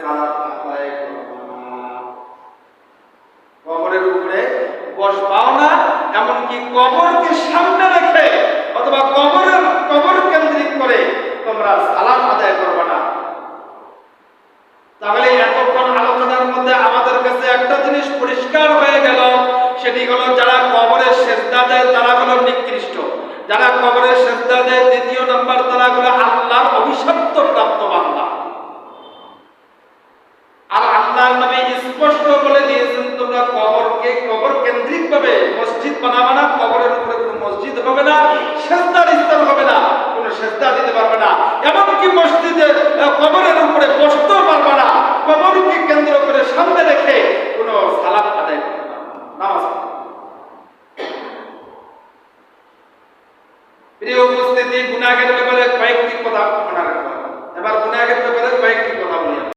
সালাত আদায় করবে না, কবরের উপরে বসবাও না, এমনকি কবরকে সামনে রেখে অথবা কবর কেন্দ্রিক করে তোমরা সালাত আদায় করবে না। তাহলে এতক্ষণ আলোচনার মধ্যে আমাদের কাছে একটা জিনিস পরিষ্কার হয়ে গেল, সেটি হলো যারা কবরে সিজদা দেয় তারা হলো নিকৃষ্ট, যারা কবরে সিজদা দেয় দ্বিতীয় নাম্বার তারা হলো আল্লাহর অভিশপ্ত প্রাপ্ত বান্দা। আর আল্লাহর নবী স্পষ্ট বলে দিয়েছেন তোমরা কবর কেন্দ্রিক ভাবে মসজিদ বানাবে না, কবরের উপরে কোনো মসজিদ হবে না, সিজদার স্থান হবে না, কোনো সিজদা দিতে পারবে না, এমনকি মসজিদে কবরের উপরে বসতেও পারবে না।